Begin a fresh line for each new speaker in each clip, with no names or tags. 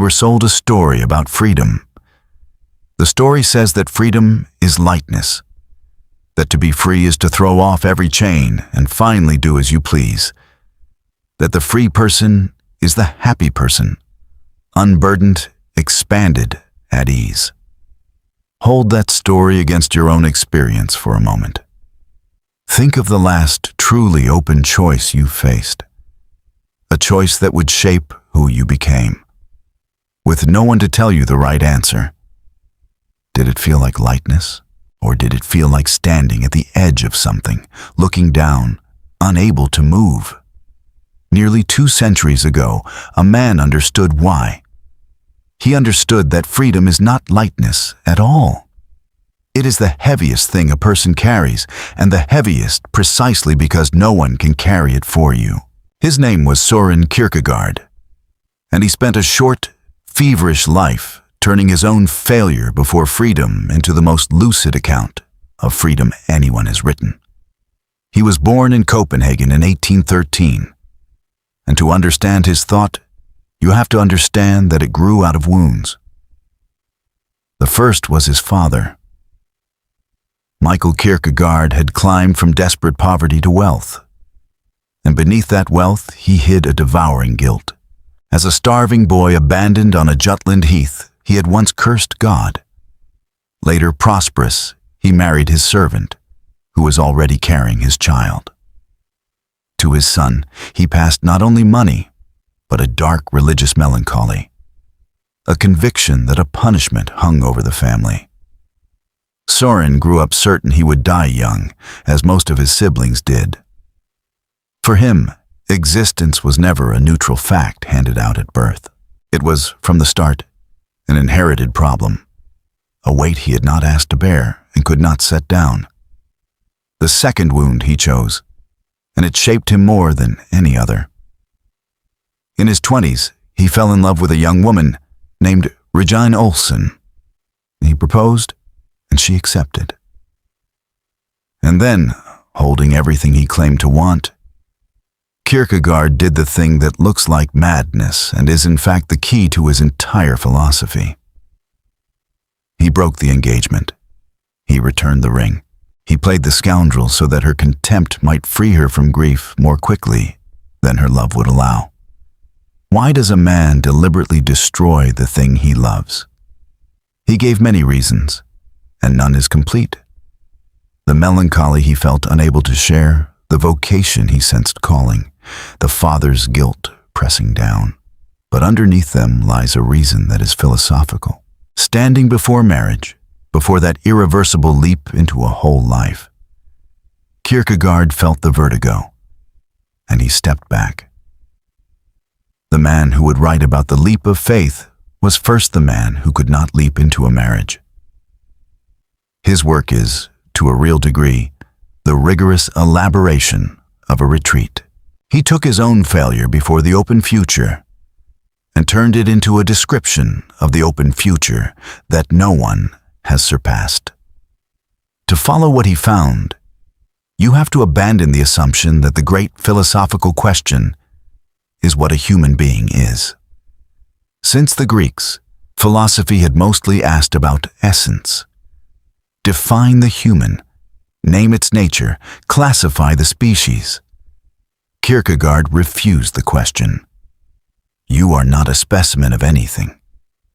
were sold a story about freedom. The story says that freedom is lightness, that to be free is to throw off every chain and finally do as you please, that the free person is the happy person, unburdened, expanded, at ease. Hold that story against your own experience for a moment. Think of the last truly open choice you faced, a choice that would shape who you became, with no one to tell you the right answer. Did it feel like lightness, or did it feel like standing at the edge of something, looking down, unable to move? Nearly 2 centuries ago, a man understood why. He understood that freedom is not lightness at all. It is the heaviest thing a person carries, and the heaviest precisely because no one can carry it for you. His name was Søren Kierkegaard, and he spent a short, feverish life turning his own failure before freedom into the most lucid account of freedom anyone has written. He was born in Copenhagen in 1813, and to understand his thought, you have to understand that it grew out of wounds. The first was his father. Michael Kierkegaard had climbed from desperate poverty to wealth, and beneath that wealth he hid a devouring guilt. As a starving boy abandoned on a Jutland heath, he had once cursed God. Later prosperous, he married his servant, who was already carrying his child. To his son, he passed not only money, but a dark religious melancholy, a conviction that a punishment hung over the family. Søren grew up certain he would die young, as most of his siblings did. For him, existence was never a neutral fact handed out at birth. It was, from the start, an inherited problem, a weight he had not asked to bear and could not set down. The second wound he chose, and it shaped him more than any other. In his 20s, he fell in love with a young woman named Regine Olsen. He proposed, and she accepted. And then, holding everything he claimed to want, Kierkegaard did the thing that looks like madness and is in fact the key to his entire philosophy. He broke the engagement. He returned the ring. He played the scoundrel so that her contempt might free her from grief more quickly than her love would allow. Why does a man deliberately destroy the thing he loves? He gave many reasons, and none is complete. The melancholy he felt unable to share, the vocation he sensed calling, the father's guilt pressing down. But underneath them lies a reason that is philosophical. Standing before marriage, before that irreversible leap into a whole life, Kierkegaard felt the vertigo, and he stepped back. The man who would write about the leap of faith was first the man who could not leap into a marriage. His work is, to a real degree, the rigorous elaboration of a retreat. He took his own failure before the open future and turned it into a description of the open future that no one has surpassed. To follow what he found, you have to abandon the assumption that the great philosophical question is what a human being is. Since the Greeks, philosophy had mostly asked about essence. Define the human, name its nature, classify the species. Kierkegaard refused the question. You are not a specimen of anything,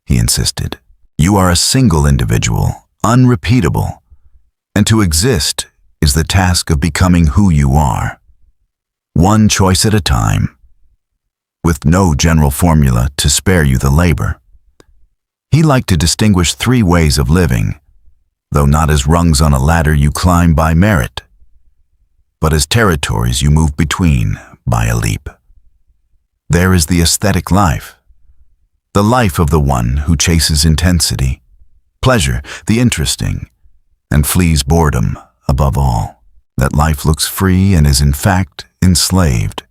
he insisted. You are a single individual, unrepeatable, and to exist is the task of becoming who you are, one choice at a time, with no general formula to spare you the labor. He liked to distinguish 3 ways of living, though not as rungs on a ladder you climb by merit, but as territories you move between by a leap. There is the aesthetic life, the life of the one who chases intensity, pleasure, the interesting, and flees boredom above all. That life looks free and is in fact enslaved,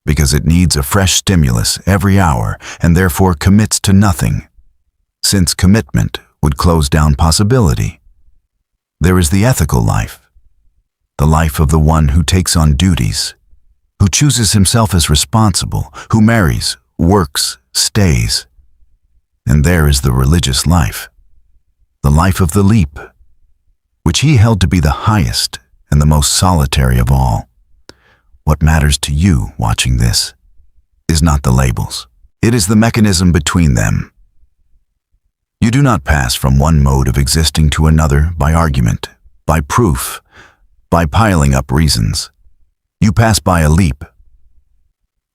because it needs a fresh stimulus every hour and therefore commits to nothing, since commitment would close down possibility. There is the ethical life, the life of the one who takes on duties, who chooses himself as responsible, who marries, works, stays, And there is the religious life, the life of the leap, which he held to be the highest and the most solitary of all. What matters to you watching this is not the labels. It is the mechanism between them. You do not pass from one mode of existing to another by argument, by proof, by piling up reasons. You pass by a leap.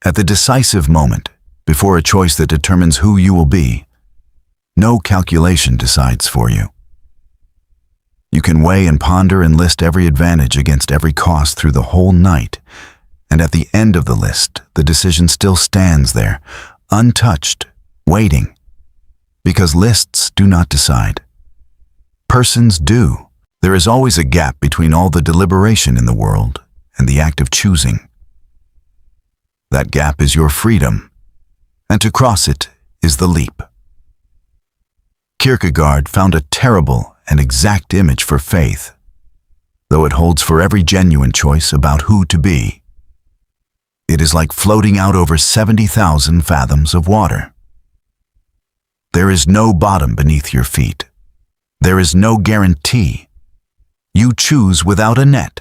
At the decisive moment, before a choice that determines who you will be, no calculation decides for you. You can weigh and ponder and list every advantage against every cost through the whole night, and at the end of the list, the decision still stands there, untouched, waiting, because lists do not decide. Persons do. There is always a gap between all the deliberation in the world and the act of choosing. That gap is your freedom, and to cross it is the leap. Kierkegaard found a terrible and exact image for faith, though it holds for every genuine choice about who to be. It is like floating out over 70,000 fathoms of water. There is no bottom beneath your feet. There is no guarantee. You choose without a net.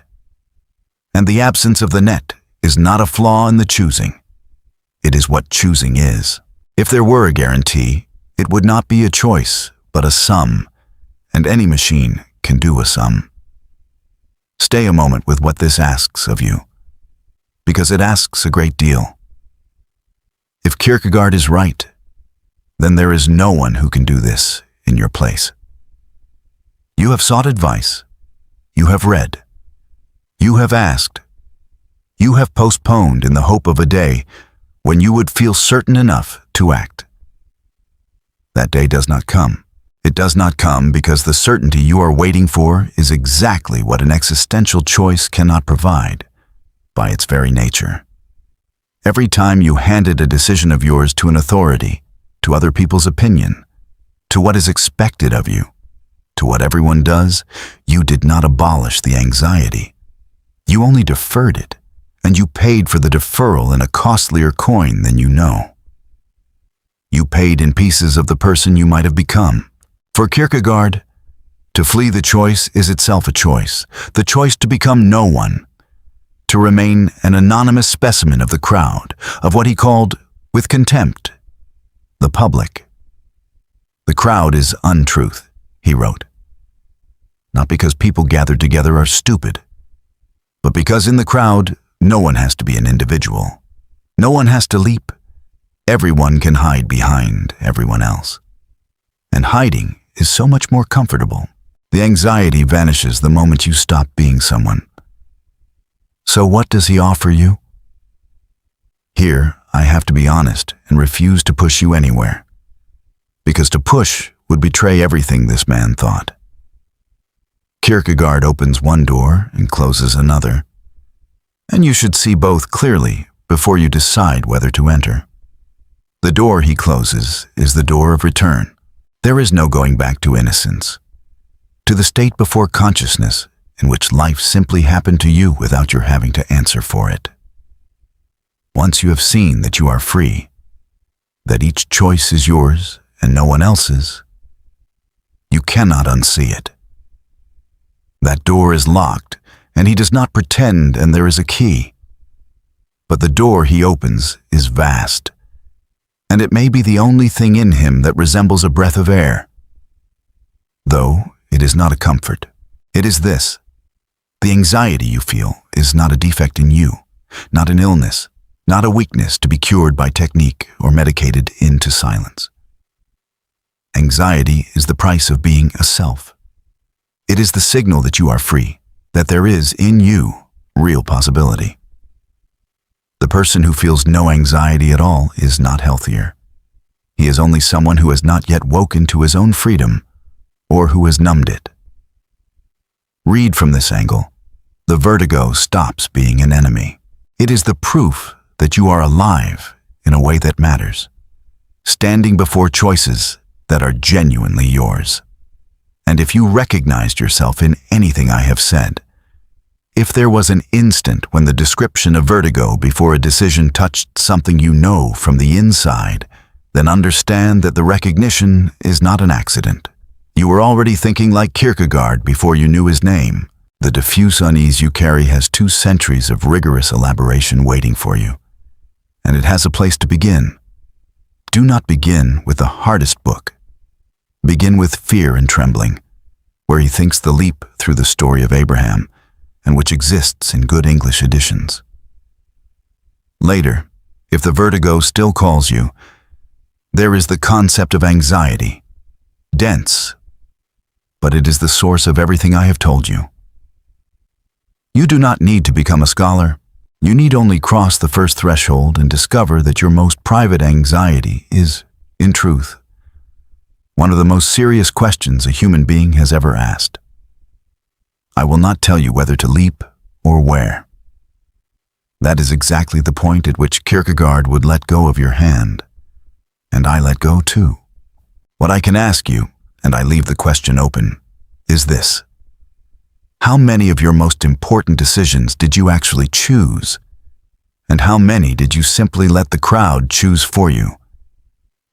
And the absence of the net is not a flaw in the choosing. It is what choosing is. If there were a guarantee, it would not be a choice, but a sum, and any machine can do a sum. Stay a moment with what this asks of you, because it asks a great deal. If Kierkegaard is right, then there is no one who can do this in your place. You have sought advice. You have read. You have asked. You have postponed in the hope of a day when you would feel certain enough to act. That day does not come. It does not come because the certainty you are waiting for is exactly what an existential choice cannot provide, by its very nature. Every time you handed a decision of yours to an authority, to other people's opinion, to what is expected of you, to what everyone does, you did not abolish the anxiety. You only deferred it, and you paid for the deferral in a costlier coin than you know. You paid in pieces of the person you might have become. For Kierkegaard, to flee the choice is itself a choice, the choice to become no one, to remain an anonymous specimen of the crowd, of what he called, with contempt, the public. The crowd is untruth, he wrote. Not because people gathered together are stupid, but because in the crowd, no one has to be an individual. No one has to leap. Everyone can hide behind everyone else. And hiding is so much more comfortable. The anxiety vanishes the moment you stop being someone. So what does he offer you? Here, I have to be honest and refuse to push you anywhere, because to push would betray everything this man thought. Kierkegaard opens one door and closes another, and you should see both clearly before you decide whether to enter. The door he closes is the door of return. There is no going back to innocence, to the state before consciousness in which life simply happened to you without your having to answer for it. Once you have seen that you are free, that each choice is yours and no one else's, you cannot unsee it. That door is locked, and he does not pretend and there is a key. But the door he opens is vast, and it may be the only thing in him that resembles a breath of air. Though it is not a comfort. It is this: the anxiety you feel is not a defect in you, not an illness, not a weakness to be cured by technique or medicated into silence. Anxiety is the price of being a self. It is the signal that you are free, that there is in you real possibility. The person who feels no anxiety at all is not healthier. He is only someone who has not yet woken to his own freedom, or who has numbed it. Read from this angle. The vertigo stops being an enemy. It is the proof that you are alive in a way that matters, standing before choices that are genuinely yours. And if you recognized yourself in anything I have said, if there was an instant when the description of vertigo before a decision touched something you know from the inside, then understand that the recognition is not an accident. You were already thinking like Kierkegaard before you knew his name. The diffuse unease you carry has 2 centuries of rigorous elaboration waiting for you, and it has a place to begin. Do not begin with the hardest book. Begin with Fear and Trembling, where he thinks the leap through the story of Abraham, and which exists in good English editions. Later, if the vertigo still calls you, there is the concept of anxiety, dense, but it is the source of everything I have told you. You do not need to become a scholar. You need only cross the first threshold and discover that your most private anxiety is, in truth, one of the most serious questions a human being has ever asked. I will not tell you whether to leap or where. That is exactly the point at which Kierkegaard would let go of your hand, and I let go too. What I can ask you, and I leave the question open, is this. How many of your most important decisions did you actually choose? And how many did you simply let the crowd choose for you,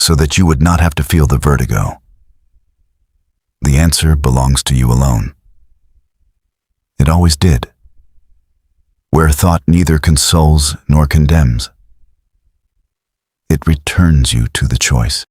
so that you would not have to feel the vertigo? The answer belongs to you alone. It always did. Where thought neither consoles nor condemns, it returns you to the choice.